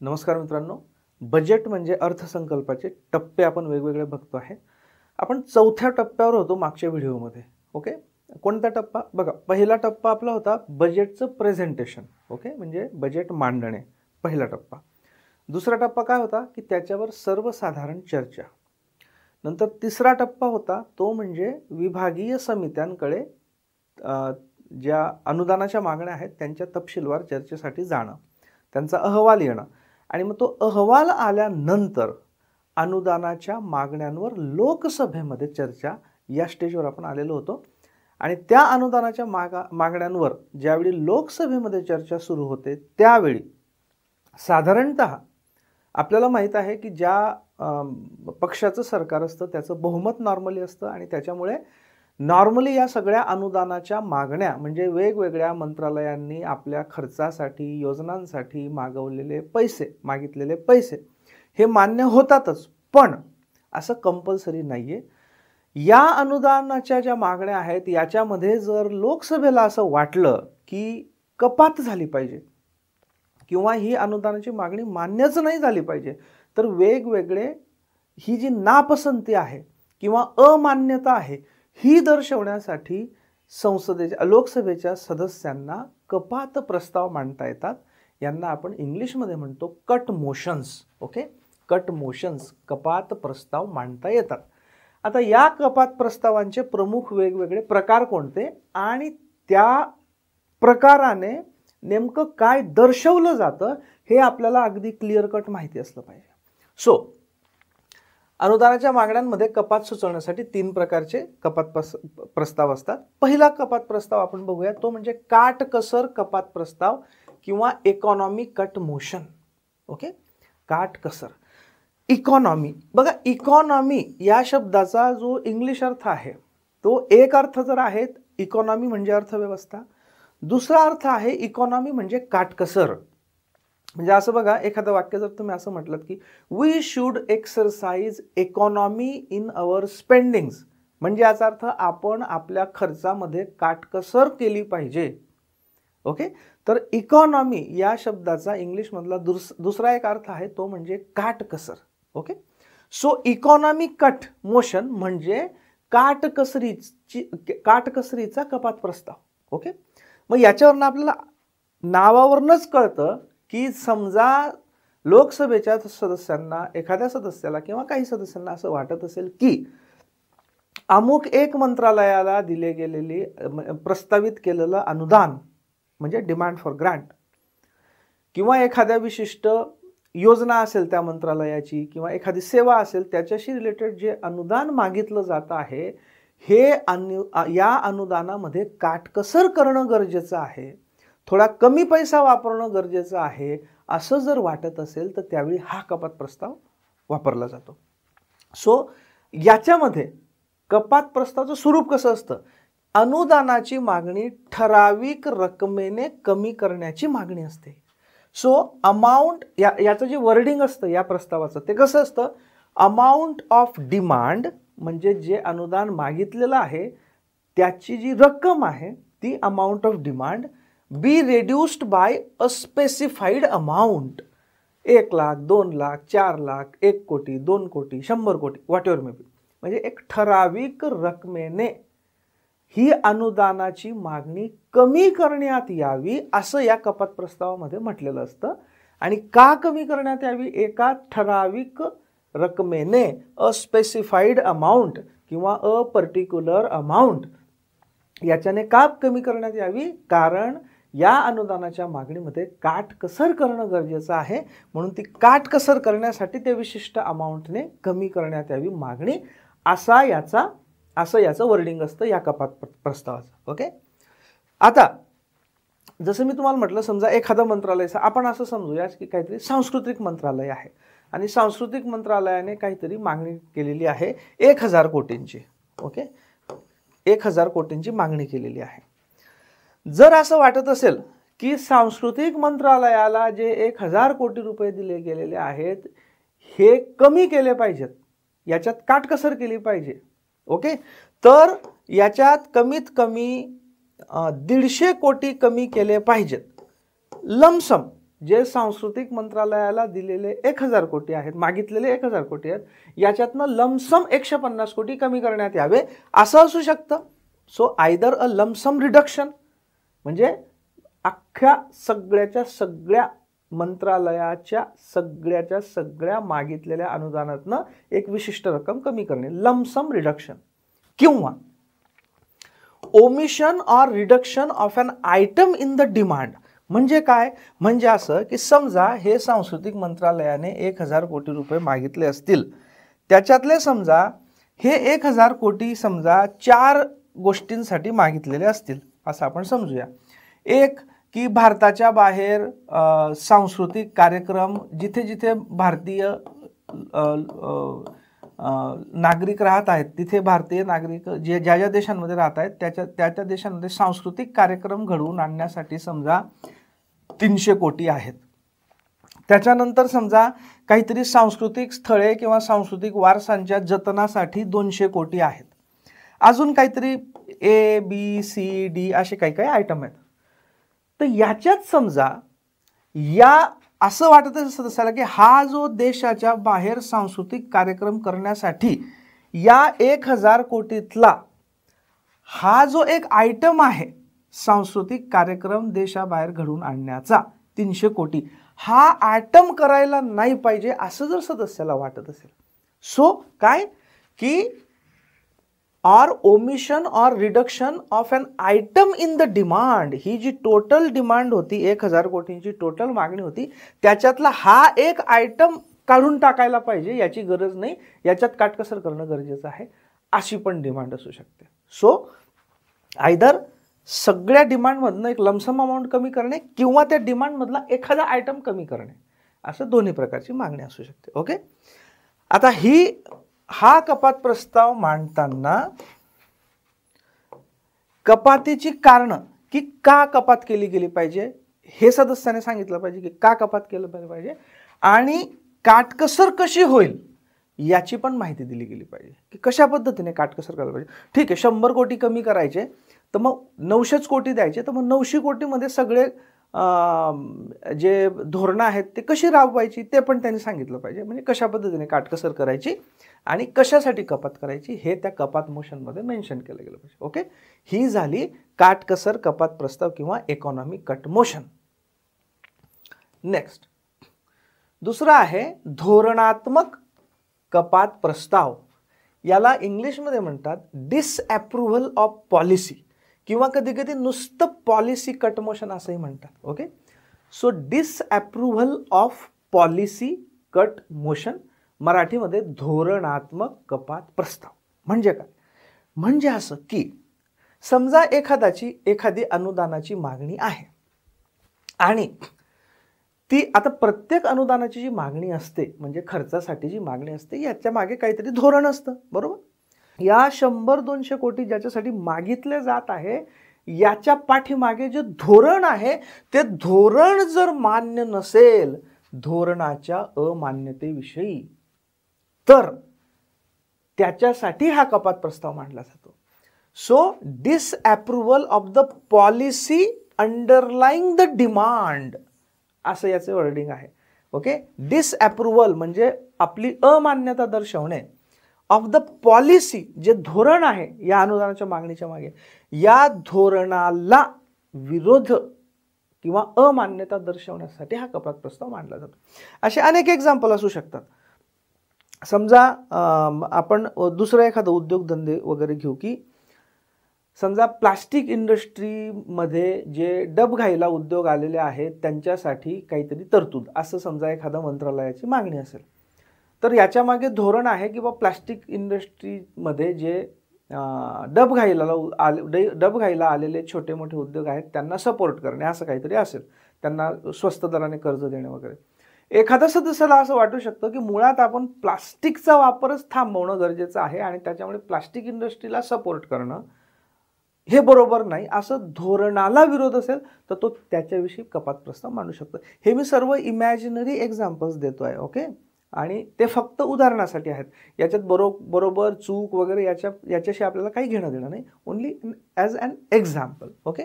नमस्कार मित्रांनो, बजेट म्हणजे अर्थसंकल्पाचे टप्पे आपण वेगवेगळे बघतो आहे. आपण चौथ्या टप्प्यावर होतो मागच्या व्हिडिओमध्ये. ओके, कोणता टप्पा बघा. पहिला टप्पा आपला होता बजेटचं प्रेझेंटेशन. ओके, म्हणजे बजेट मांडणे, पहिला टप्पा. दुसरा टप्पा काय होता की त्याच्यावर सर्वसाधारण चर्चा. नंतर तिसरा टप्पा होता तो म्हणजे विभागीय समित्यांकडे ज्या अनुदानाच्या मागण्या आहेत त्यांच्या तपशीलवार चर्चेसाठी जाणं, त्यांचा अहवाल येणं, आणि मग तो अहवाल आल्यानंतर अनुदानाच्या मागण्यांवर लोकसभेमध्ये चर्चा, या स्टेजवर आपण आलेलो होतो. आणि त्या अनुदानाच्या मागण्यांवर ज्यावेळी लोकसभेमध्ये चर्चा सुरू होते त्यावेळी साधारणतः आपल्याला माहीत आहे की ज्या पक्षाचं सरकार असतं त्याचं बहुमत नॉर्मली असतं, आणि त्याच्यामुळे नॉर्मली या सगळ्या अनुदानाच्या मागण्या म्हणजे वेगवेगळ्या मंत्रालयांनी आपल्या खर्चासाठी, योजनांसाठी मागितलेले पैसे हे मान्य होतातच. पण असं कंपल्सरी नाहीये. या अनुदानाच्या ज्या मागण्या आहेत याच्यामध्ये जर लोकसभेला असं वाटलं की कपात झाली पाहिजे किंवा ही अनुदानाची मागणी मान्यच नाही झाली पाहिजे, तर वेगवेगळे ही जी नापसंती आहे किंवा अमान्यता आहे ही दर्शवण्यासाठी लोकसभेच्या सदस्यांना कपात प्रस्ताव मांडता येतात. यांना आपण इंग्लिशमध्ये म्हणतो cut motions. Okay, cut motions, कपात प्रस्ताव मांडता येतात. आता या कपात प्रस्तावांचे प्रमुख वेगवेगळे प्रकार कोणते आणि त्या प्रकाराने नेमकं काय दर्शवलं जातं हे आपल्याला अगदी क्लिअर कट माहिती असलं पाहिजे. सो अनुदानाच्या मागण्यांमध्ये कपात सुचवण्यासाठी 3 प्रकारचे कपात प्रस्ताव असतात. पहिला कपात प्रस्ताव आपण बघूया, तो म्हणजे काटकसर कपात प्रस्ताव किंवा इकॉनॉमी कट मोशन. ओके, काटकसर. इकॉनॉमी बघा, इकॉनॉमी या शब्दाचा जो इंग्लिश अर्थ आहे तो एक अर्थ जर आहे इकॉनॉमी म्हणजे अर्थव्यवस्था, दुसरा अर्थ आहे इकॉनॉमी म्हणजे काटकसर. म्हणजे असं बघा, एखादं वाक्य जर तुम्ही असं म्हटलं की we should exercise economy in our spendings, म्हणजे याचा अर्थ आपण आपल्या खर्चामध्ये काटकसर केली पाहिजे. ओके, तर इकॉनॉमी या शब्दाचा इंग्लिशमधला दुसरा एक अर्थ आहे तो म्हणजे काटकसर. Okay, so economy cut motion म्हणजे काटकसरीचा कपात प्रस्ताव. ओके, मग याच्यावरनं आपल्याला नावावरूनच कळतं की समजा लोकसभेच्या सदस्यांना, एखाद्या सदस्याला किंवा काही सदस्यांना असं वाटत असेल की अमुक एक मंत्रालयाला दिले गेलेली प्रस्तावित केलेलं अनुदान म्हणजे डिमांड फॉर ग्रांट, किंवा एखाद्या विशिष्ट योजना असेल त्या मंत्रालयाची किंवा एखादी सेवा असेल त्याच्याशी रिलेटेड जे अनुदान मागितलं जात आहे हे या अनुदानामध्ये काटकसर करणं गरजेचं आहे, थोडा कमी पैसा वापरणं गरजेचं आहे, असं जर वाटत असेल तर त्यावेळी हा कपात प्रस्ताव वापरला जातो. सो याच्यामध्ये कपात प्रस्तावाचं स्वरूप कसं असतं, अनुदानाची मागणी ठराविक रकमेने कमी करण्याची मागणी असते. सो अमाऊंट, याचं जे वर्डिंग असतं या प्रस्तावाचं ते कसं असतं, अमाऊंट ऑफ डिमांड म्हणजे जे अनुदान मागितलेलं आहे त्याची जी रक्कम आहे ती amount of demand be reduced by a specified amount. 1 lakh, 2 lakh, 4 lakh, 1 कोटी, 2 कोटी, 100 कोटी, व्हॉट एव्हर मे बी, म्हणजे एक ठराविक रकमेने ही अनुदानाची मागणी कमी करण्यात यावी असं या कपात प्रस्तावामध्ये म्हटलेलं असतं. आणि का कमी करण्यात यावी, एका ठराविक रकमेने, अ स्पेसिफाईड अमाऊंट किंवा अ पर्टिक्युलर अमाऊंट, याच्याने का कमी करण्यात यावी, कारण या अनुदानाच्या मागणीमध्ये काटकसर करणं गरजेचं आहे, म्हणून ती काटकसर करण्यासाठी ते विशिष्ट अमाऊंटने कमी करण्यात यावी मागणी, असं याचं वर्डिंग असतं या कपात प्रस्तावाचं. ओके, आता जसं मी तुम्हाला म्हटलं, समजा एखादं मंत्रालय, आपण असं समजूया की काहीतरी सांस्कृतिक मंत्रालय आहे आणि सांस्कृतिक मंत्रालयाने काहीतरी मागणी केलेली आहे 1000 कोटींची. ओके, 1000 कोटींची मागणी केलेली आहे. जर असं वाटत असेल की सांस्कृतिक मंत्रालयाला जे 1000 कोटी रुपये दिले गेलेले आहेत हे कमी केले पाहिजेत, याच्यात काटकसर केली पाहिजे, ओके, तर याच्यात कमीत कमी 150 कोटी कमी केले पाहिजेत. लमसम जे सांस्कृतिक मंत्रालयाला दिलेले 1000 कोटी आहेत, मागितलेले 1000 कोटी आहेत, याच्यातनं लमसम 150 कोटी कमी करण्यात यावे असं असू शकतं. So either a lump sum reduction म्हणजे अख्ख्या सगळ्याच्या सगळ्या मंत्रालयाच्या सगळ्या मागितलेल्या अनुदानातनं एक विशिष्ट रक्कम कमी करणे, लमसम रिडक्शन, किंवा omission or reduction of an item in the demand. म्हणजे काय, म्हणजे असं की समजा हे सांस्कृतिक मंत्रालयाने 1000 कोटी रुपये मागितले असतील, त्याच्यातले समजा हे 1000 कोटी समजा 4 गोष्टींसाठी मागितलेले असतील असं आपण समजूया. एक की भारताच्या बाहेर सांस्कृतिक कार्यक्रम जिथे जिथे भारतीय नागरिक राहत आहेत, तिथे भारतीय नागरिक जे ज्या ज्या देशांमध्ये राहत आहेत त्या देशांमध्ये सांस्कृतिक कार्यक्रम घडवून आणण्यासाठी समजा 300 कोटी आहेत. त्याच्यानंतर समजा काहीतरी सांस्कृतिक स्थळे किंवा सांस्कृतिक वारसांच्या जतनासाठी 200 कोटी आहेत. अजून काहीतरी ABCD असे काही काही आयटम आहेत. तर याच्यात समजा या असं वाटत असायला की हा जो देशाच्या बाहेर सांस्कृतिक कार्यक्रम करण्यासाठी या 1000 कोटीतला हा जो एक आयटम आहे सांस्कृतिक कार्यक्रम देशाबाहेर घडवून आणण्याचा 300 कोटी, हा आयटम करायला नाही पाहिजे असं जर सदस्याला वाटत असेल, सो काय की or omission or reduction of an item in the demand, ही जी टोटल डिमांड होती 1000 कोटींची टोटल मागणी होती, त्याच्यातला हा एक आयटम काढून टाकायला पाहिजे, याची गरज नाही, याच्यात काटकसर करणं गरजेचं आहे, अशी पण डिमांड असू शकते. सो आयदर सगळ्या डिमांडमधनं एक लमसम अमाऊंट कमी करणे किंवा त्या डिमांडमधला एखादा आयटम कमी करणे, असं दोन्ही प्रकारची मागणी असू शकते. ओके, आता हा कपात प्रस्ताव मांडताना कपातीची कारण की का कपात केली गेली पाहिजे हे सदस्याने सांगितलं पाहिजे की का कपात केलं पाहिजे, आणि काटकसर कशी होईल याची पण माहिती दिली गेली पाहिजे की कशा पद्धतीने काटकसर करायला पाहिजे. ठीक आहे, 100 कोटी कमी करायचे तर मग 900 कोटी द्यायचे, तर मग 900 कोटीमध्ये सगळे जे धोरणं आहेत ते कशी राबवायची ते पण त्यांनी सांगितलं पाहिजे. म्हणजे कशा पद्धतीने काटकसर करायची आणि कशासाठी कपात करायची हे त्या कपात मोशनमध्ये मेन्शन केलं गेलं पाहिजे. ओके, ही झाली काटकसर कपात प्रस्ताव किंवा इकॉनॉमिक कट मोशन. नेक्स्ट दुसरा आहे धोरणात्मक कपात प्रस्ताव. याला इंग्लिशमध्ये म्हणतात डिसअप्रुव्हल ऑफ पॉलिसी किंवा कधी कधी नुसतं पॉलिसी कट मोशन असंही म्हणतात. Okay, so disapproval of policy cut motion, मराठीमध्ये धोरणात्मक कपात प्रस्ताव. म्हणजे काय, म्हणजे असं की समजा एखादी अनुदानाची मागणी आहे आणि ती आता प्रत्येक अनुदानाची जी मागणी असते म्हणजे खर्चासाठी जी मागणी असते याच्या मागे काहीतरी धोरण असतं, बरोबर. या 100-200 कोटी ज्याच्यासाठी मागितले जात आहे याच्या पाठीमागे जे धोरण आहे ते धोरण जर मान्य नसेल धोरणाच्या अमान्यतेविषयी, तर त्याच्यासाठी हा कपात प्रस्ताव मांडला जातो. So disapproval of the policy underlying the demand असं याचे वर्डिंग आहे. ओके, डिसअप्रुव्हल म्हणजे आपली अमान्यता दर्शवणे ऑफ द पॉलिसी, जे धोरण आहे या अनुदानाच्या मागणीच्या मागे, या धोरणाला विरोध किंवा अमान्यता दर्शवण्यासाठी हा कपात प्रस्ताव मांडला जातो. असे अनेक एक्झाम्पल असू शकतात. समजा आपण दुसरा एखादा उद्योगधंदे वगैरे घेऊ की समजा प्लास्टिक इंडस्ट्रीमध्ये जे डबघाईला उद्योग आलेले आहेत त्यांच्यासाठी काहीतरी तरतूद, असं समजा एखादा मंत्रालयाची मागणी असेल, तर याच्या मागे धोरण आहे की बाबा प्लास्टिक इंडस्ट्रीमध्ये जे डबघाईला आलेले छोटे मोठे उद्योग आहेत त्यांना सपोर्ट करणे असं काहीतरी असेल, त्यांना स्वस्त दराने कर्ज देणे वगैरे. एखाद्या सदस्याला असं वाटू शकतं की मुळात आपण प्लास्टिकचा वापरच थांबवणं गरजेचं आहे आणि त्याच्यामुळे प्लास्टिक इंडस्ट्रीला सपोर्ट करणं हे बरोबर नाही, असं धोरणाला विरोध असेल तर तो त्याच्याविषयी कपात प्रस्ताव मांडू शकतो. हे मी सर्व इमॅजिनरी एक्झाम्पल्स देतो आहे. ओके, आणि ते फक्त उदाहरणासाठी आहेत, याच्यात बरोबर चूक वगैरे याच्याशी आपल्याला काही घेणं देणं नाही, only as an example. Okay,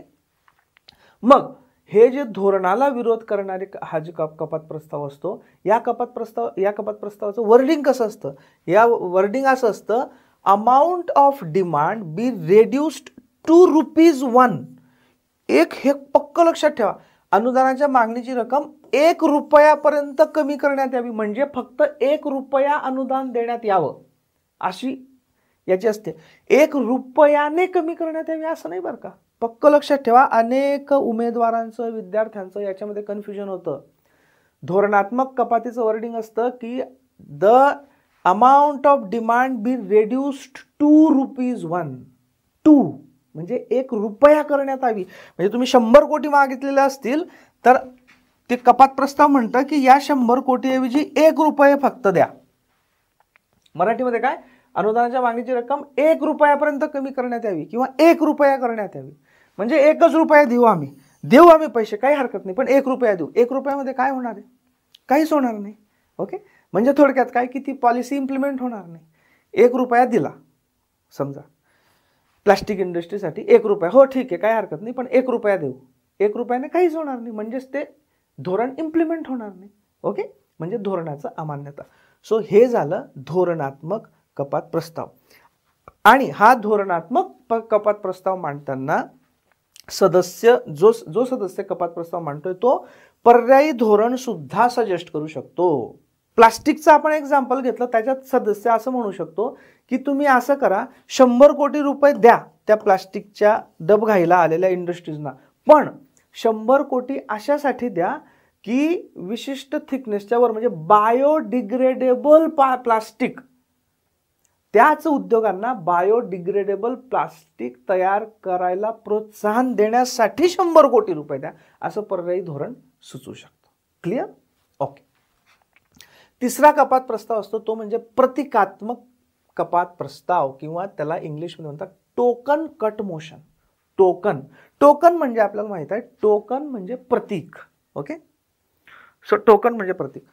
मग हे जे धोरणाला विरोध करणारे हा जे कपात प्रस्ताव असतो, या कपात प्रस्तावाचं वर्डिंग कसं असतं, या वर्डिंग असं असतं, amount of demand be reduced to ₹1. एक हे पक्क लक्षात ठेवा, अनुदानाच्या मागणीची रक्कम ₹1 कमी करण्यात यावी, म्हणजे फक्त ₹1 अनुदान देण्यात यावं अशी याची असते. ₹1 कमी करण्यात यावी असं नाही बरं का, पक्क लक्षात ठेवा. अनेक उमेदवारांचं विद्यार्थ्यांचं याच्यामध्ये कन्फ्युजन होतं. धोरणात्मक कपातीचं वर्डिंग असतं की the amount of demand be reduced to ₹1. म्हणजे ₹1 करण्यात यावी. म्हणजे तुम्ही 100 कोटी मागितलेले असतील तर ते कपात प्रस्ताव म्हणतं की या 100 कोटीऐवजी ₹1 फक्त द्या. मराठीमध्ये काय, अनुदानाच्या मागणीची रक्कम ₹1 कमी करण्यात यावी किंवा ₹1 करण्यात यावी. म्हणजे ₹1 देऊ आम्ही पैसे, काही हरकत नाही, पण ₹1 देऊ. ₹1 काय होणार आहे, काहीच होणार नाही. ओके, म्हणजे थोडक्यात काय की ती पॉलिसी इम्प्लिमेंट होणार नाही. ₹1 दिला समजा प्लास्टिक इंडस्ट्रीसाठी ₹1, हो ठीक आहे, काही हरकत नाही, पण ₹1 देऊ. ₹1 काहीच होणार नाही, म्हणजेच ते धोरण इम्प्लिमेंट होणार नाही. ओके, म्हणजे धोरणाचं अमान्यता. सो हे झालं धोरणात्मक कपात प्रस्ताव. आणि हा धोरणात्मक कपात प्रस्ताव मांडताना सदस्य जो सदस्य कपात प्रस्ताव मांडतोय तो पर्यायी धोरण सुद्धा सजेस्ट करू शकतो. प्लास्टिकचं आपण एक्झाम्पल घेतलं, त्याच्यात सदस्य असं म्हणू शकतो की तुम्ही असं करा, 100 कोटी रुपये द्या त्या प्लास्टिकच्या डबघाईला आलेल्या इंडस्ट्रीजना, पण 100 कोटी अशासाठी द्या की विशिष्ट थिकनेसच्या वर, म्हणजे बायोडिग्रेडेबल प्लास्टिक, त्याच उद्योगांना बायोडिग्रेडेबल प्लास्टिक तयार करायला प्रोत्साहन देण्यासाठी 100 कोटी रुपये द्या, असं पर्यायी धोरण सुचवू शकतो. क्लिअर? ओके. तिसरा कपात प्रस्ताव असतो तो म्हणजे प्रतिकात्मक कपात प्रस्ताव, किंवा त्याला इंग्लिशमध्ये म्हणतात टोकन कट मोशन. टोकन म्हणजे आपल्याला माहित आहे, टोकन म्हणजे प्रतीक. ओके, सो टोकन म्हणजे प्रतीक.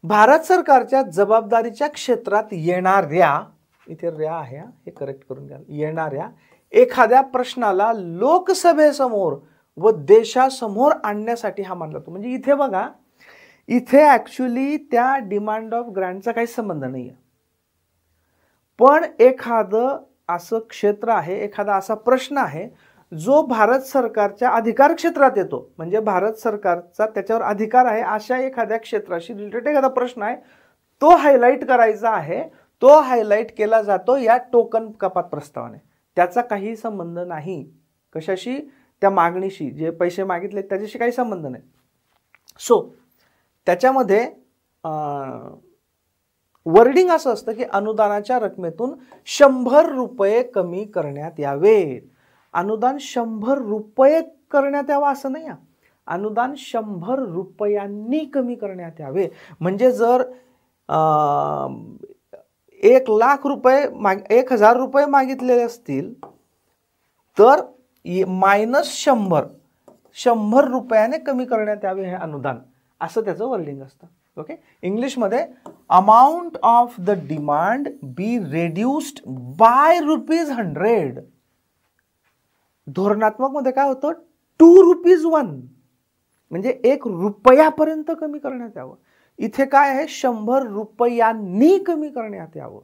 भारत सरकारच्या जबाबदारीच्या क्षेत्रात येणाऱ्या, इथे ऱ्या आहे हे करेक्ट करून घ्या, येणाऱ्या एखाद्या प्रश्नाला लोकसभेसमोर व देशासमोर आणण्यासाठी हा मानला जातो. म्हणजे इथे बघा, इथे ऍक्च्युली त्या डिमांड ऑफ ग्रँटचा काही संबंध नाही आहे, पण एखादं असं क्षेत्र आहे, एखादा असा प्रश्न आहे जो भारत सरकारच्या अधिकार क्षेत्रात येतो, म्हणजे भारत सरकारचा त्याच्यावर अधिकार आहे अशा एखाद्या क्षेत्राशी रिलेटेड एखादा प्रश्न आहे, तो हायलाईट करायचा आहे, तो हायलाईट केला जातो या टोकन कपात प्रस्तावाने. त्याचा काही संबंध नाही कशाशी, त्या मागणीशी, जे पैसे मागितले त्याच्याशी काही संबंध नाही. सो त्याच्यामध्ये वर्डिंग असं असतं की अनुदानाच्या रकमेतून ₹100 कमी करण्यात यावे. अनुदान ₹100 करण्यात यावं असं नाही, अनुदान ₹100 कमी करण्यात यावे. म्हणजे जर 1,00,000 रुपये मागितलेले असतील तर -100 कमी करण्यात यावे हे अनुदान, असं त्याचं वर्डिंग असतं. ओके, इंग्लिशमध्ये amount of the demand be reduced by ₹100. धोरणात्मक मध्ये काय होतं, ₹1 म्हणजे ₹1 कमी करण्यात यावं. इथे काय आहे, ₹100 कमी करण्यात यावं,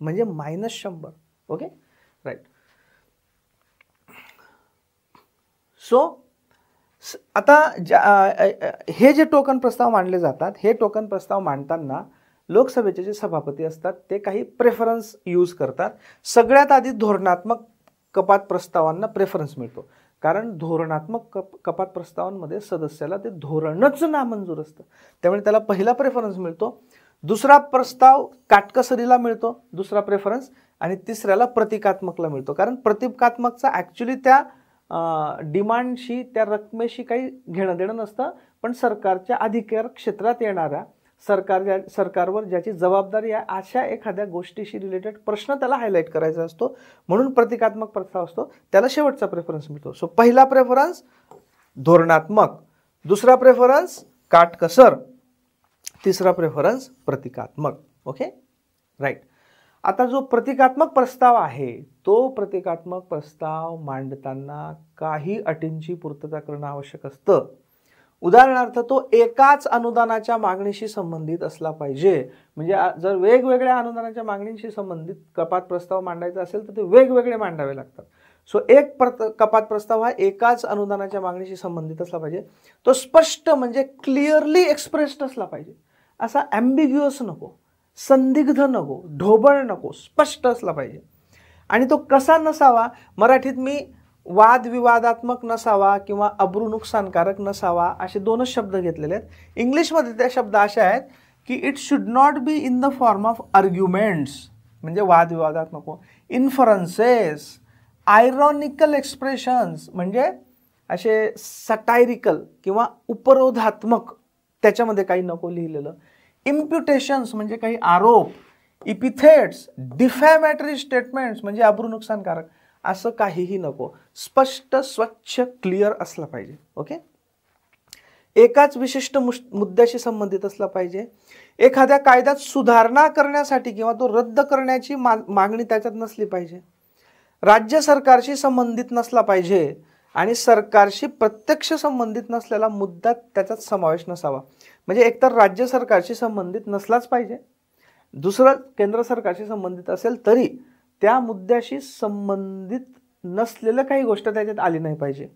म्हणजे -100. Okay, right. सो आता हे जे टोकन प्रस्ताव मांडले जातात, हे टोकन प्रस्ताव मांडताना लोकसभेचे जे सभापती असतात ते काही प्रेफरन्स यूज करतात. सगळ्यात आधी धोरणात्मक कपात प्रस्तावांना प्रेफरन्स मिळतो, कारण धोरणात्मक कपात प्रस्तावांमध्ये सदस्याला ते धोरणच नामंजूर असतं, त्यामुळे त्याला पहिला प्रेफरन्स मिळतो. दुसरा प्रस्ताव काटकसरीला मिळतो दुसरा प्रेफरन्स, आणि तिसऱ्याला प्रतिकात्मकला मिळतो. कारण प्रतिकात्मकचा ॲक्च्युली त्या डिमांडशी, त्या रकमेशी काही घेणं देणं नसतं, पण सरकारच्या अधिकार क्षेत्रात येणाऱ्या सरकारवर ज्याची जबाबदारी आहे अशा एखाद्या गोष्टीशी रिलेटेड प्रश्न त्याला हायलाईट करायचा असतो, म्हणून प्रतिकात्मक प्रस्ताव असतो, त्याला शेवटचा प्रेफरन्स मिळतो. सो पहिला प्रेफरन्स धोरणात्मक, दुसरा प्रेफरन्स काटकसर, तिसरा प्रेफरन्स प्रतिकात्मक. Okay, right. आता जो प्रतिकात्मक प्रस्ताव आहे तो प्रतिकात्मक प्रस्ताव मांडताना काही अटींची पूर्तता करणं आवश्यक असतं. उदाहरणार्थ तो एकाच अनुदानाच्या मागणीशी संबंधित असला पाहिजे. म्हणजे जर वेगवेगळ्या अनुदानाच्या मागणीशी संबंधित कपात प्रस्ताव मांडायचा असेल तर ते वेगवेगळे मांडावे लागतात. सो एक कपात प्रस्ताव हा एकाच अनुदानाच्या मागणीशी संबंधित असला पाहिजे. तो स्पष्ट म्हणजे क्लिअरली एक्सप्रेस्ड असला पाहिजे. असा ॲम्बिग्युअस नको, संदिग्ध नको, ढोबळ नको, स्पष्ट असला पाहिजे. आणि तो कसा नसावा, मराठीत मी वादविवादात्मक नसावा किंवा अब्रू नुकसानकारक नसावा असे दोनच शब्द घेतलेले आहेत. इंग्लिशमध्ये त्या शब्द असे आहेत की it should not be in the form of arguments, म्हणजे वादविवादात नको, इन्फरन्सेस, आयरॉनिकल एक्सप्रेशन्स म्हणजे असे सटायरिकल किंवा उपरोधात्मक, त्याच्यामध्ये काही नको लिहिलेलं, इम्प्युटेशन्स म्हणजे काही आरोप, इपिथेट्स, डिफॅमॅटरी स्टेटमेंट्स म्हणजे अब्रू नुकसानकारक, असं काहीही नको. स्पष्ट, स्वच्छ, क्लिअर असलं पाहिजे. ओके. एकाच विशिष्ट मुद्द्याशी संबंधित असला पाहिजे. एखाद्या कायद्यात सुधारणा करण्यासाठी किंवा तो रद्द करण्याची मागणी त्याच्यात नसली पाहिजे. राज्य सरकारशी संबंधित नसला पाहिजे आणि सरकारशी प्रत्यक्ष संबंधित नसलेला मुद्दा त्याच्यात समावेश नसावा. म्हणजे एकतर राज्य सरकारशी संबंधित नसलाच पाहिजे, दुसरं केंद्र सरकारशी संबंधित असेल तरी त्या मुद्द्याशी संबंधित नसलेलं काही गोष्ट त्याच्यात आली नाही पाहिजे.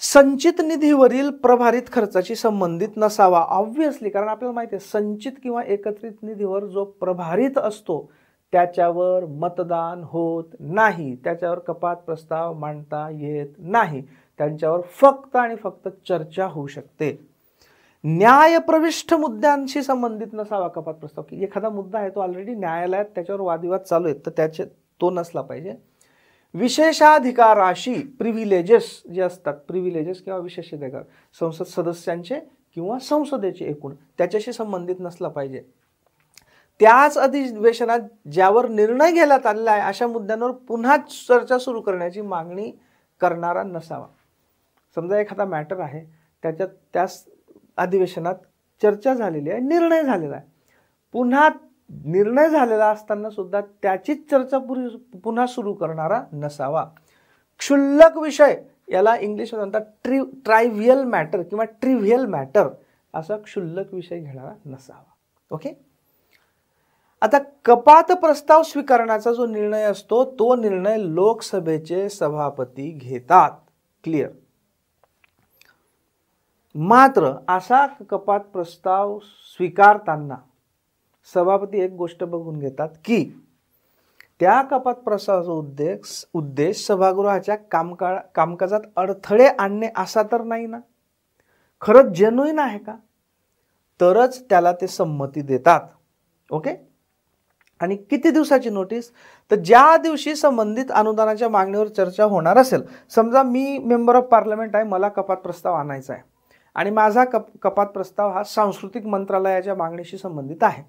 संचित निधीवरील प्रभारित खर्चाशी संबंधित नसावा. ऑब्व्हियसली, कारण आपल्याला माहिती आहे संचित किंवा एकत्रित निधीवर जो प्रभारित असतो त्याच्यावर मतदान होत नाही, त्याच्यावर कपात प्रस्ताव मांडता येत नाही, त्यांच्यावर फक्त आणि फक्त चर्चा होऊ शकते. न्यायप्रविष्ट मुद्द्यांशी संबंधित नसावा कपात प्रस्ताव, की एखादा मुद्दा आहे तो ऑलरेडी न्यायालयात त्याच्यावर वादविवाद चालू आहेत तर तो नसला पाहिजे. विशेषाधिकाराशी, प्रिव्हिलेजेस जे असतात, प्रिव्हिलेजेस किंवा विशेषाधिकार संसद सदस्यांचे किंवा संसदेचे एकूण, त्याच्याशी संबंधित नसला पाहिजे. त्याच अधिवेशनात ज्यावर निर्णय घेण्यात आलेला आहे अशा मुद्द्यांवर पुन्हा चर्चा सुरू करण्याची मागणी करणारा नसावा. समजा एखादा मॅटर आहे, त्याच अधिवेशनात चर्चा झालेली आहे, निर्णय झालेला आहे, पुन्हा निर्णय झालेला असताना सुद्धा त्याचीच चर्चा पुन्हा सुरू करणारा नसावा. क्षुल्लक विषय, याला इंग्लिशमध्ये म्हणतात ट्रायव्हियल मॅटर किंवा ट्रिव्हियल मॅटर, असा क्षुल्लक विषय घेणारा नसावा. ओके. आता कपात प्रस्ताव स्वीकारण्याचा जो निर्णय असतो तो निर्णय लोकसभेचे सभापती घेतात. क्लिअर. मात्र असा कपात प्रस्ताव स्वीकारताना सभापती एक गोष्ट बघून घेतात की त्या कपात प्रस्तावाचा उद्देश सभागृहाच्या कामकाजात अडथळे आणणे असा तर नाही ना, खरंच जेन्युइन आहे का, तरच त्याला ते संमती देतात. ओके. आणि किती दिवसाची नोटीस, तर ज्या दिवशी संबंधित अनुदानाच्या मागणीवर चर्चा होणार असेल. समजा मी मेंबर ऑफ पार्लमेंट आहे, मला कपात प्रस्ताव आणायचा आहे आणि माझा कपात प्रस्ताव हा सांस्कृतिक मंत्रालयाच्या मागणीशी संबंधित आहे,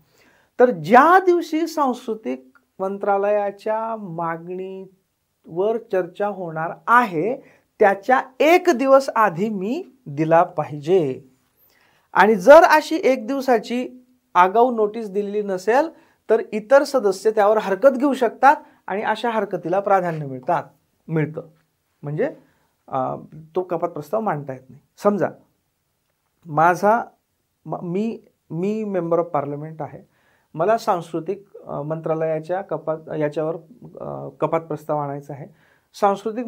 तर ज्या दिवशी सांस्कृतिक मंत्रालयाच्या मागणीवर चर्चा होणार आहे त्याच्या एक दिवस आधी मी दिला पाहिजे. आणि जर अशी एक दिवसाची आगाऊ नोटीस दिलेली नसेल तर इतर सदस्य त्यावर हरकत घेऊ शकतात आणि अशा हरकतीला प्राधान्य मिळतं. म्हणजे तो कपात प्रस्ताव मांडता येत नाही. समजा मी मेंबर ऑफ पार्लमेंट आहे, मला सांस्कृतिक मंत्रालयाच्या याच्यावर कपात प्रस्ताव आणायचा आहे. सांस्कृतिक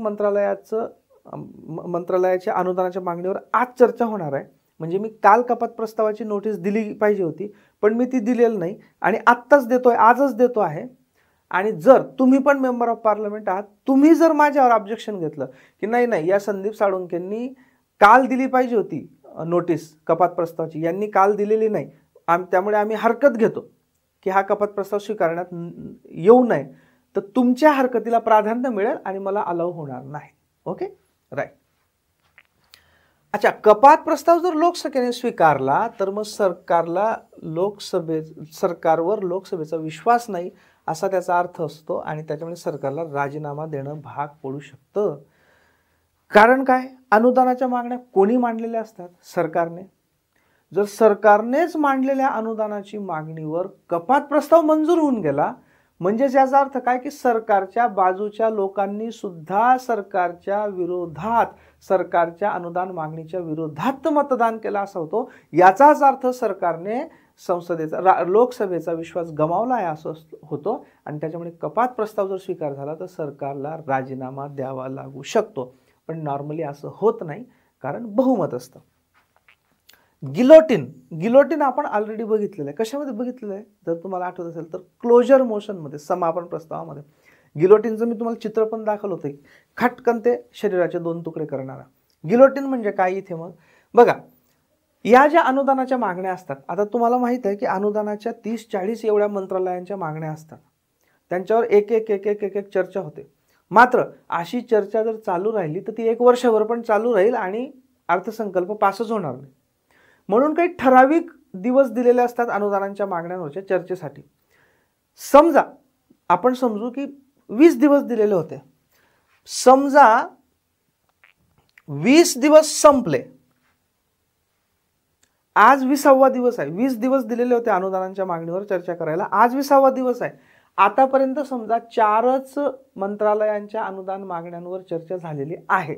मंत्रालयाच्या अनुदानाच्या मागणीवर आज चर्चा होणार आहे, म्हणजे मी काल कपात प्रस्तावाची नोटीस दिली पाहिजे होती पण मी ती दिलेली नाही आणि आत्ताच देतोय, आजच देतो आहे. आणि जर तुम्ही पण मेंबर ऑफ पार्लमेंट आहात, तुम्ही जर माझ्यावर ऑब्जेक्शन घेतलं की नाही या संदीप साळुंखेंनी काल दिली पाहिजे होती नोटीस कपात प्रस्तावाची, यांनी काल दिलेली नाही, त्यामुळे आम्ही हरकत घेतो की हा कपात प्रस्ताव स्वीकारण्यात येऊ नये, तर तुमच्या हरकतीला प्राधान्य मिळेल आणि मला अलाउ होणार नाही. ओके. राईट. अच्छा, कपात प्रस्ताव जर लोकसभेने स्वीकारला तर मग सरकारवर लोकसभेचा विश्वास नाही असा त्याचा अर्थ असतो आणि त्याच्यामुळे सरकारला राजीनामा देणं भाग पडू शकतं. कारण काय, अनुदानाच्या मागण्या कोणी मांडलेल्या असतात, सरकारने. जर सरकारनेच मांडलेल्या अनुदानाची मागणीवर कपात प्रस्ताव मंजूर होऊन गेला म्हणजेच याचा अर्थ काय की सरकारच्या बाजूच्या लोकांनी सुद्धा सरकारच्या विरोधात, सरकारच्या अनुदान मागणीच्या विरोधात मतदान केलं असं होतो. याचाच अर्थ सरकारने संसदेचा लोकसभेचा विश्वास गमावला आहे असं होतो आणि त्याच्यामुळे कपात प्रस्ताव जर स्वीकार झाला तर सरकारला राजीनामा द्यावा लागू शकतो. पण नॉर्मली असं होत नाही कारण बहुमत असतं. गिलोटिन आपण ऑलरेडी बघितलेलं आहे. कशामध्ये बघितलेलं आहे जर तुम्हाला आठवत असेल तर क्लोजर मोशनमध्ये, समापन प्रस्तावामध्ये. गिलोटिनचं मी तुम्हाला चित्र पण दाखवलं होतं. खटकन ते शरीराचे 2 तुकडे करणारा गिलोटिन म्हणजे काय. इथे मग बघा, या ज्या अनुदानाच्या मागण्या असतात, आता तुम्हाला माहित आहे की अनुदानाच्या 30-40 एवढ्या मंत्रालयांच्या मागण्या असतात. त्यांच्यावर एक चर्चा होते. मात्र अशी चर्चा जर चालू राहिली तर ती 1 वर्षभर पण चालू राहील आणि अर्थसंकल्प पासच होणार नाही. म्हणून काही ठराविक दिवस दिलेले असतात अनुदानांच्या मागण्यांवरच्या चर्चेसाठी. समजा आपण समजू की 20 दिवस दिलेले होते. समजा 20 दिवस संपले, आज 20वा दिवस आहे. 20 दिवस दिलेले होते अनुदानांच्या मागणीवर चर्चा करायला, आज 20वा दिवस आहे. आतापर्यंत समजा 4च मंत्रालयांच्या अनुदान मागण्यांवर चर्चा झालेली आहे.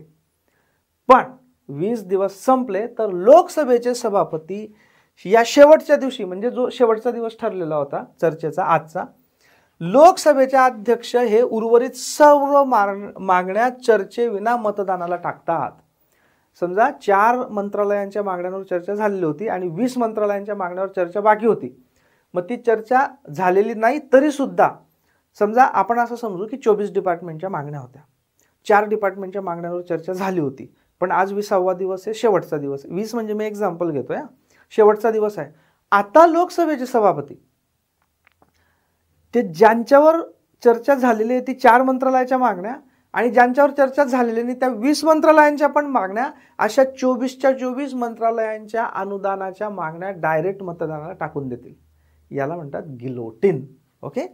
पण 20 दिवस संपले तर लोकसभेचे सभापती या शेवटच्या दिवशी, म्हणजे जो शेवटचा दिवस ठरलेला होता चर्चेचा आजचा, लोकसभेचे अध्यक्ष हे उर्वरित सर्व मागण्या चर्चेविना मतदानाला टाकतात. समजा 4 मंत्रालयांच्या मागण्यांवर चर्चा झालेली होती आणि 20 मंत्रालयांच्या मागण्यांवर चर्चा बाकी होती. मग ती चर्चा झालेली नाही तरी सुद्धा समजा आपण असं समजू की 24 डिपार्टमेंटच्या मागण्या होत्या, 4 डिपार्टमेंटच्या मागण्यांवर चर्चा झाली होती. पण आज 20वा दिवस आहे, शेवटचा दिवस. 20 म्हणजे मी एक्झाम्पल घेतोय, शेवटचा दिवस आहे. आता लोकसभेचे सभापती ते ज्यांच्यावर चर्चा झालेली आहे ती 4 मंत्रालयाच्या मागण्या आणि ज्यांच्यावर चर्चा झालेली नाही त्या 20 मंत्रालयांच्या पण मागण्या, अशा 24च्या 24 मंत्रालयांच्या अनुदानाच्या मागण्या डायरेक्ट मतदानाला टाकून देतील. याला म्हणतात गिलोटिन. ओके.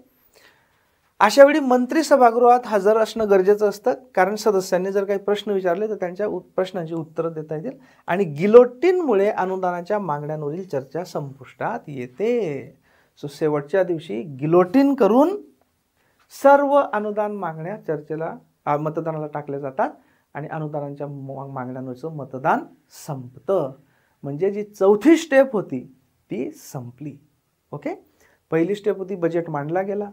अशा वेळी मंत्री सभागृहात हजर असणं गरजेचं असतं कारण सदस्यांनी जर काही प्रश्न विचारले तर त्यांच्या प्रश्नांची उत्तरं देता येतील आणि गिलोटिनमुळे अनुदानाच्या मागण्यांवरील चर्चा संपुष्टात येते. सो शेवटच्या दिवशी गिलोटिन करून सर्व अनुदान मागण्या चर्चेला मतदानाला टाकल्या जातात आणि अनुदानाच्या मागण्यांवरचं मतदान संपतं. म्हणजे जी चौथी स्टेप होती ती संपली. ओके. पहिली स्टेप होती बजेट मांडला गेला,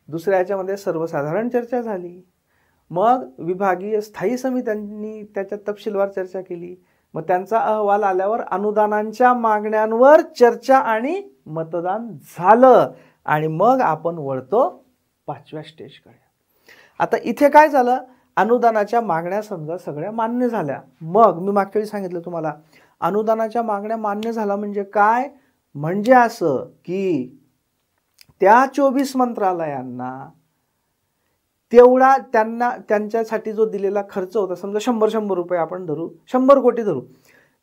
दुसऱ्या याच्यामध्ये सर्वसाधारण चर्चा झाली, मग विभागीय स्थायी समित्यांनी त्याच्यात तपशीलवार चर्चा केली, मग त्यांचा अहवाल आल्यावर अनुदानांच्या मागण्यांवर चर्चा आणि मतदान झालं आणि मग आपण वळतो 5व्या स्टेजकडे. आता इथे काय झालं, अनुदानाच्या मागण्या समजा सगळ्या मान्य झाल्या. मग मी मागच्या वेळी सांगितलं तुम्हाला अनुदानाच्या मागण्या मान्य झाला म्हणजे काय, म्हणजे असं की त्या 24 मंत्रालयांना तेवढा त्यांच्यासाठी जो दिलेला खर्च होता, समजा 100 रुपये आपण धरू, 100 कोटी धरू,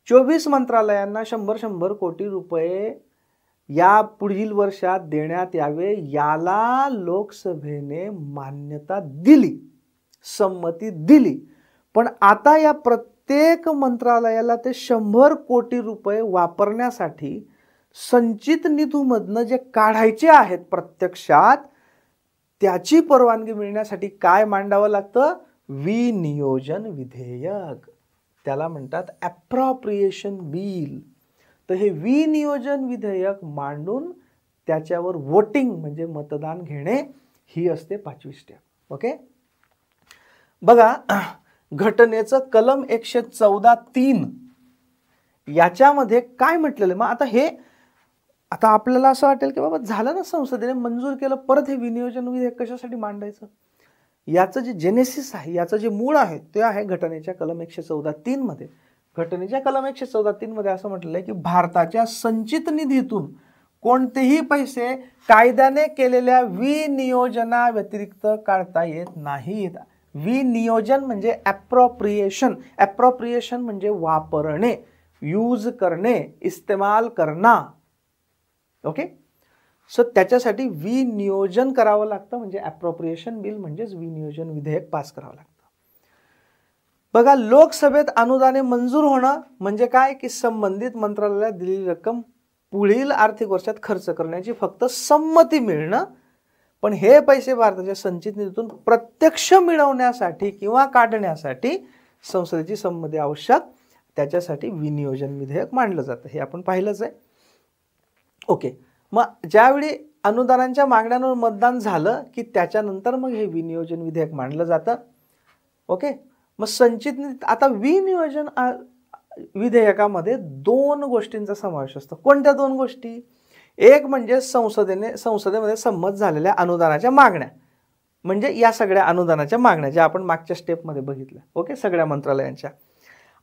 24 मंत्रालयांना 100 कोटी रुपये या पुढील वर्षात देण्यात यावे याला लोकसभेने मान्यता दिली, संमती दिली. पण आता या प्रत्येक मंत्रालयाला ते 100 कोटी रुपये वापरण्यासाठी संचित निधीमधनं जे काढायचे आहेत प्रत्यक्षात त्याची परवानगी मिळण्यासाठी काय मांडावं लागतं, विनियोजन विधेयक. त्याला म्हणतात अप्रोप्रिएशन बिल. तर हे विनियोजन विधेयक मांडून त्याच्यावर वोटिंग म्हणजे मतदान घेणे ही असते 5वी स्टेप. ओके. बघा, घटनेचं कलम 114(3) याच्यामध्ये काय म्हटलेलं आहे. मग आता आपल्याला असं वाटेल की बाबा झालं ना, संसदेने मंजूर केलं, परत हे विनियोजन विधेयक कशासाठी मांडायचं. याचं जे जेनेसिस आहे, याचं जे मूळ आहे ते आहे घटनेच्या कलम 114(3) मध्ये. घटनेच्या कलम 114(3) मध्ये असं म्हटलेलं आहे की भारताच्या संचित निधीतून कोणतेही पैसे कायद्याने केलेल्या विनियोजना व्यतिरिक्त काढता येत नाहीत. विनियोजन म्हणजे अप्रोप्रिएशन. अप्रोप्रिएशन म्हणजे वापरणे, यूज करणे, इस्तेमाल करणं. ओके. सो त्याच्यासाठी विनियोजन करावं लागतं, म्हणजे अप्रोप्रिएशन बिल म्हणजेच विनियोजन विधेयक पास करावं लागतं. बघा, लोकसभेत अनुदाने मंजूर होणं म्हणजे काय की संबंधित मंत्रालयाला दिलेली रक्कम पुढील आर्थिक वर्षात खर्च करण्याची फक्त संमती मिळणं. पण हे पैसे भारताच्या संचित निधीतून प्रत्यक्ष मिळवण्यासाठी किंवा काढण्यासाठी संसदेची संमती आवश्यक, त्याच्यासाठी विनियोजन विधेयक मांडलं जातं, हे आपण पाहिलंच आहे. ओके, मग ज्यावेळी अनुदानांच्या मागण्यांवर मतदान झालं की त्याच्यानंतर मग हे विनियोजन विधेयक मांडलं जातं. ओके, मग संचित निधी, आता विनियोजन विधेयकामध्ये 2 गोष्टींचा समावेश असतो. कोणत्या 2 गोष्टी? एक म्हणजे संसदेमध्ये संमत झालेल्या अनुदानाच्या मागण्या, म्हणजे या सगळ्या अनुदानाच्या मागण्या ज्या आपण मागच्या स्टेपमध्ये बघितल्या. ओके, सगळ्या मंत्रालयांच्या.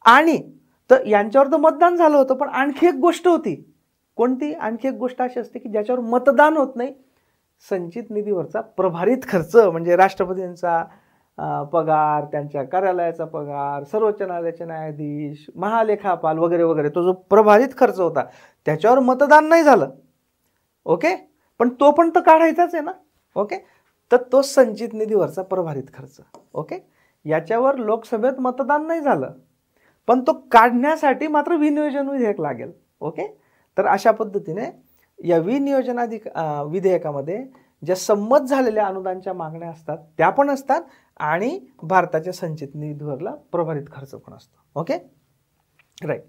आणि तर यांच्यावर तर मतदान झालं होतं, पण आणखी एक गोष्ट होती. कोणती? आणखी एक गोष्ट अशी असते की ज्याच्यावर मतदान होत नाही, संचित निधीवरचा प्रभारित खर्च, म्हणजे राष्ट्रपतींचा पगार, त्यांच्या कार्यालयाचा पगार, सर्वोच्च न्यायालयाचे न्यायाधीश, महालेखापाल वगैरे वगैरे, तो जो प्रभारित खर्च होता त्याच्यावर मतदान नाही झालं. ओके, पण तो पण तर काढायचाच आहे ना. ओके, तर तो संचित निधीवरचा प्रभारित खर्च. ओके, याच्यावर लोकसभेत मतदान नाही झालं, पण तो काढण्यासाठी मात्र विनियोजन विधेयक लागेल. ओके, तर अशा पद्धतीने या विनियोजन विधेयकामध्ये ज्या संमत झालेल्या अनुदानच्या मागण्या असतात त्या पण असतात आणि भारताच्या संचित निधीवरला प्रभारित खर्च पण असतो. Okay, right.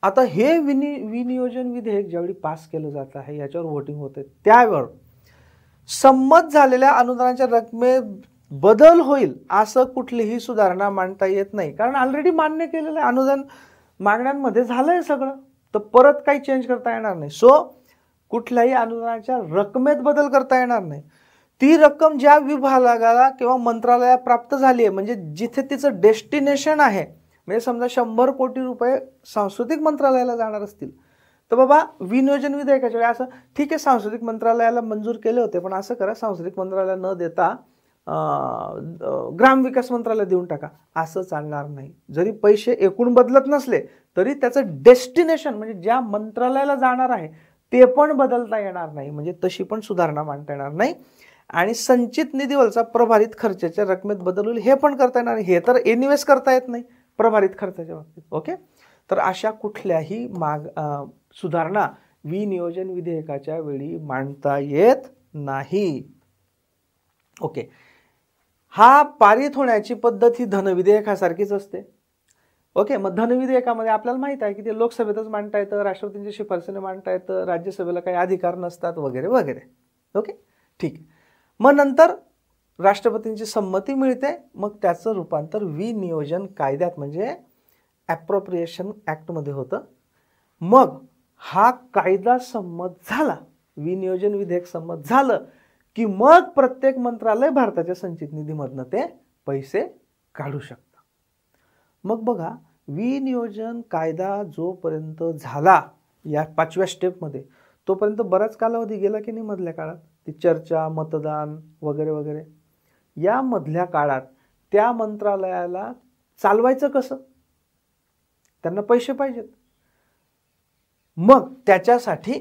आता हे विनियोजन विधेयक ज्यावेळी पास केलं जात आहे, याच्यावर वोटिंग होते, त्यावर संमत झालेल्या अनुदानाच्या रकमेत बदल होईल असं कुठलीही सुधारणा मांडता येत नाही, कारण ऑलरेडी मान्य केलेलं अनुदान मागण्यांमध्ये झालंय सगळं, तर परत काही चेंज करता येणार नाही. सो कुठल्याही अनुदानाच्या रकमेत बदल करता येणार नाही. ती रक्कम ज्या विभागाला किंवा मंत्रालयाला प्राप्त झाली आहे, म्हणजे जिथे तिचं डेस्टिनेशन आहे, म्हणजे समजा 100 कोटी रुपये सांस्कृतिक मंत्रालयाला जाणार असतील, तर बाबा विनियोजन विधेयकाच्या वेळी असं ठीक आहे, सांस्कृतिक मंत्रालयाला मंजूर केले होते, पण असं करा, सांस्कृतिक मंत्रालयाला न देता ग्रामविकास मंत्रालयाला देऊन टाका, असं चालणार नाही. जरी पैसे एकूण बदलत नसले तरी त्याचं डेस्टिनेशन, म्हणजे ज्या मंत्रालयाला जाणार आहे ते पण बदलता येणार नाही, म्हणजे तशी पण सुधारणा मांडता येणार नाही. आणि संचित निधीवरचा प्रभारित खर्चाच्या रकमेत बदल होईल हे पण करता येणार नाही, हे तर एनिवेज करता येत नाही प्रभारित खर्चाच्या बाबतीत. ओके, तर अशा कुठल्याही सुधारणा विनियोजन विधेयकाच्या वेळी मांडता येत नाही. ओके, हा पारित होण्याची पद्धत ही धनविधेयकासारखीच असते. ओके, मग धनविधेयकामध्ये आपल्याला माहित आहे की ते लोकसभेतच मांडता येतं, राष्ट्रपतींच्या शिफारसीने मांडता येतं, राज्यसभेला काही अधिकार नसतात वगैरे वगैरे. ओके, ठीक. मग नंतर राष्ट्रपतींची संमती मिळते, मग त्याचं रूपांतर विनियोजन कायद्यात म्हणजे ॲप्रोप्रिएशन ॲक्टमध्ये होतं. मग हा कायदा संमत झाला, विनियोजन विधेयक संमत झालं की मग प्रत्येक मंत्रालय भारताच्या संचित निधीमधनं ते पैसे काढू शकतं. मग बघा, विनियोजन कायदा जोपर्यंत झाला या 5व्या स्टेपमध्ये, तोपर्यंत बराच कालावधी गेला की नाही मधल्या काळात, ती चर्चा, मतदान वगैरे वगैरे. या मधल्या काळात त्या मंत्रालयाला चालवायचं कसं? त्यांना पैसे पाहिजेत. मग त्याच्यासाठी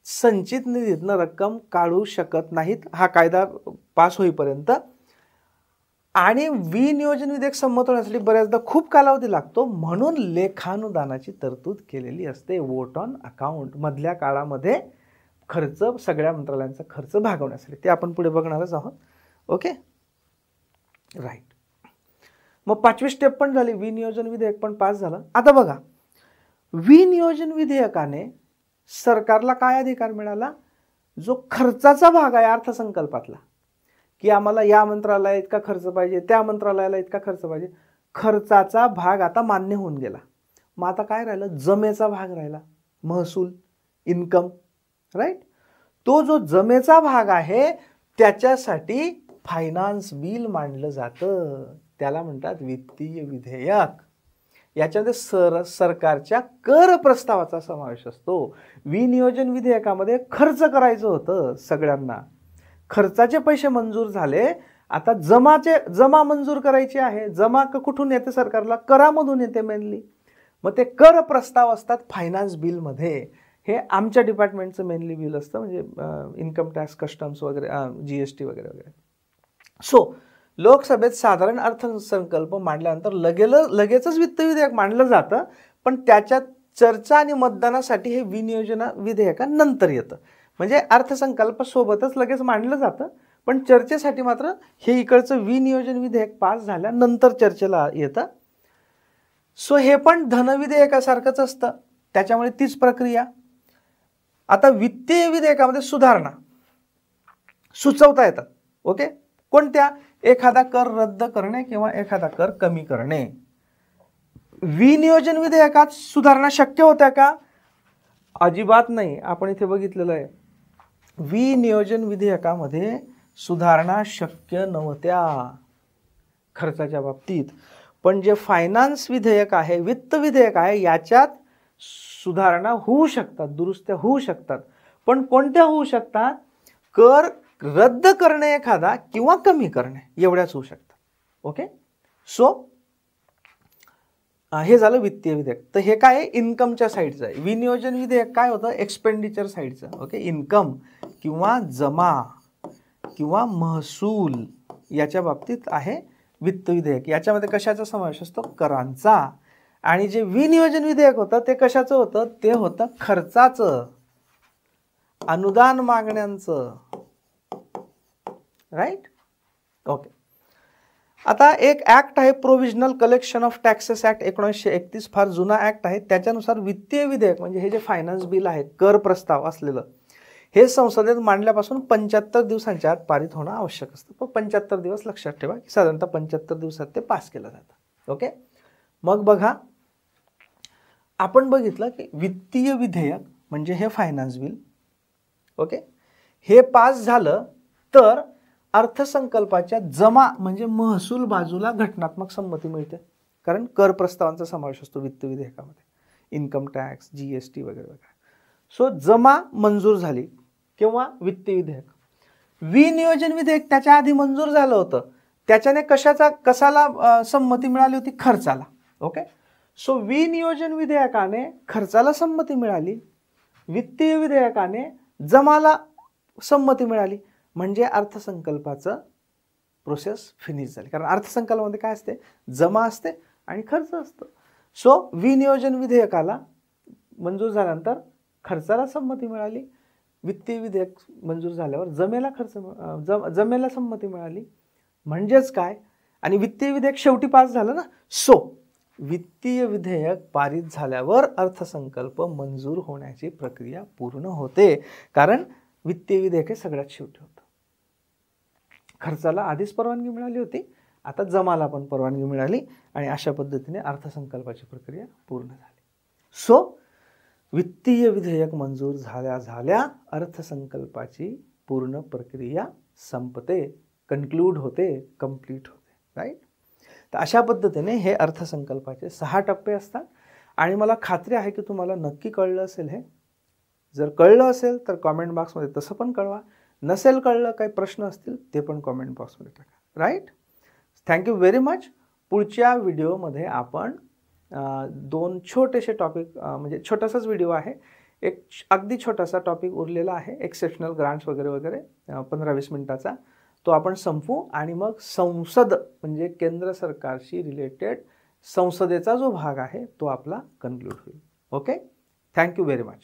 संचित निधीतनं रक्कम काढू शकत नाहीत हा कायदा पास होईपर्यंत. आणि विनियोजन विधेयक संमत होण्यासाठी बऱ्याचदा खूप कालावधी लागतो, म्हणून लेखानुदानाची तरतूद केलेली असते. वोट ऑन अकाउंट मधल्या काळामध्ये खर्च, सगळ्या मंत्रालयांचा खर्च भागवण्यासाठी, ते आपण पुढे बघणारच आहोत. Okay, right. मग 5वी स्टेप पण झाली, विनियोजन विधेयक पण पास झालं. आता बघा, विनियोजन विधेयकाने सरकारला काय अधिकार मिळाला? जो खर्चाचा भाग आहे अर्थसंकल्पातला, की आम्हाला या मंत्रालयाला इतका खर्च पाहिजे, त्या मंत्रालयाला इतका खर्च पाहिजे, खर्चाचा भाग आता मान्य होऊन गेला. मग आता काय राहिलं? जमेचा भाग राहिला, महसूल, इन्कम. राईट. तो जो जमेचा भाग आहे त्याच्यासाठी फायनान्स बिल मांडलं जातं, त्याला म्हणतात वित्तीय विधेयक. याच्यामध्ये सरकारच्या कर प्रस्तावाचा समावेश असतो. विनियोजन विधेयकामध्ये खर्च करायचं होतं सगळ्यांना, खर्चाचे पैसे मंजूर झाले, आता जमा मंजूर करायची आहे. जमा कुठून येते सरकारला? करामधून येते मेनली. मग ते कर प्रस्ताव असतात फायनान्स बिलमध्ये. हे आमच्या डिपार्टमेंटचं मेनली बिल असतं, म्हणजे इन्कम टॅक्स, कस्टम्स वगैरे, GST वगैरे वगैरे. सो लोकसभेत साधारण अर्थसंकल्प मांडल्यानंतर लगेचच वित्त विधेयक मांडलं जातं, पण त्याच्यात चर्चा आणि मतदानासाठी हे विनियोजन विधेयकानंतर येतं. म्हणजे अर्थसंकल्प सोबतच लगेच मांडलं जातं, पण चर्चेसाठी मात्र हे इकडचं विनियोजन विधेयक पास झाल्यानंतर चर्चेला येतं. सो हे पण धनविधेयकासारखंच असतं, त्याच्यामुळे तीच प्रक्रिया. आता वित्तीय विधेयकामध्ये सुधारणा सुचवता येतात. ओके, कोणत्या? एखादा कर रद्द करणे किंवा एखादा कर कमी करणे. विनियोजन विधेयकात सुधारणा शक्य होत्या का? अजिबात नाही. आपण इथे बघितलेलं आहे, विनियोजन विधेयकामध्ये सुधारणा शक्य नव्हत्या खर्चाच्या बाबतीत. पण जे फायनान्स विधेयक आहे, वित्त विधेयक आहे, याच्यात सुधारणा होऊ शकतात, दुरुस्त्या होऊ शकतात. पण कोणत्या होऊ शकतात? कर रद्द करणे एखादा किंवा कमी करणे, एवढ्याच होऊ शकतात. ओके, सो हे झालं वित्तीय विधेयक. तर हे काय आहे? इन्कमच्या साईडचं आहे. विनियोजन विधेयक काय होतं? एक्सपेंडिचर साईडचं. ओके, इन्कम किंवा जमा किंवा महसूल याच्या बाबतीत आहे वित्त विधेयक. याच्यामध्ये कशाचा समावेश असतो? करांचा. आणि जे विनियोजन विधेयक होतं ते कशाचं होतं? ते होतं खर्चाचं, अनुदान मागण्यांचं. राईट? ओके. आता एक ऍक्ट आहे, provisional collection of taxes act 1931, फार जुना ऍक्ट आहे. त्याच्यानुसार वित्तीय विधेयक म्हणजे हे जे फायनान्स बिल आहे, कर प्रस्ताव असलेलं, हे संसदेत मांडल्यापासून 75 दिवसांच्या आत पारित होणं आवश्यक असतं. पण 75 दिवस लक्षात ठेवा की साधारणतः 75 दिवसात ते पास केलं जातं. ओके, मग बघा, आपण बघितलं की वित्तीय विधेयक म्हणजे हे फायनान्स बिल. ओके, हे पास झालं तर अर्थसंकल्पाच्या जमा म्हणजे महसूल बाजूला घटनात्मक संमती मिळते, कारण कर प्रस्तावांचा समावेश असतो वित्त विधेयकामध्ये, इन्कम टॅक्स, GST वगैरे वगैरे. सो जमा मंजूर झाली किंवा वित्तीय विधेयक. विनियोजन विधेयक त्याच्या आधी मंजूर झालं होतं, त्याच्याने कशाला संमती मिळाली होती? खर्चाला. ओके, सो विनियोजन विधेयकाने खर्चाला संमती मिळाली, वित्तीय विधेयकाने जमाला संमती मिळाली, म्हणजे अर्थसंकल्पाचं प्रोसेस फिनिश झाली. कारण अर्थसंकल्पामध्ये काय असते? जमा असते आणि खर्च असतो. सो विनियोजन विधेयकाला मंजूर झाल्यानंतर खर्चाला संमती मिळाली, वित्तीय विधेयक मंजूर झाल्यावर जमेला संमती मिळाली. म्हणजेच काय? आणि वित्तीय विधेयक शेवटी पास झालं ना. सो वित्तीय विधेयक पारित झाल्यावर अर्थसंकल्प मंजूर होण्याची प्रक्रिया पूर्ण होते, कारण वित्तीय विधेयक हे सगळ्यात शेवटी होतं. खर्चाला आधीच परवानगी मिळाली होती, आता जमाला पण परवानगी मिळाली आणि अशा पद्धतीने अर्थसंकल्पाची प्रक्रिया पूर्ण झाली. सो वित्तीय विधेयक मंजूर झाल्या अर्थसंकल्पाची पूर्ण प्रक्रिया संपते, कन्क्लूड होते, कंप्लीट होते. राईट? तर अशा पद्धतीने हे अर्थसंकल्पाचे 6 टप्पे असतात आणि मला खात्री आहे की तुम्हाला नक्की कळलं असेल. हे जर कळलं असेल तर कॉमेंट बॉक्समध्ये तसं पण कळवा, नसेल कळलं, काही प्रश्न असतील ते पण कॉमेंट बॉक्समध्ये टाका. राईट? Thank you very much. पुढच्या व्हिडिओमध्ये आपण 2 छोटेसे टॉपिक, म्हणजे छोटासाच व्हिडिओ आहे, एक अगदी छोटासा टॉपिक उरलेला आहे, एक्सेप्शनल ग्रांट्स वगैरे वगैरे, 15-20 मिनिटाचा, तो आपण संपवू आणि मग संसद म्हणजे केंद्र सरकारशी रिलेटेड संसदेचा जो भाग आहे तो आपला कन्क्लूड होईल. Okay, thank you very much.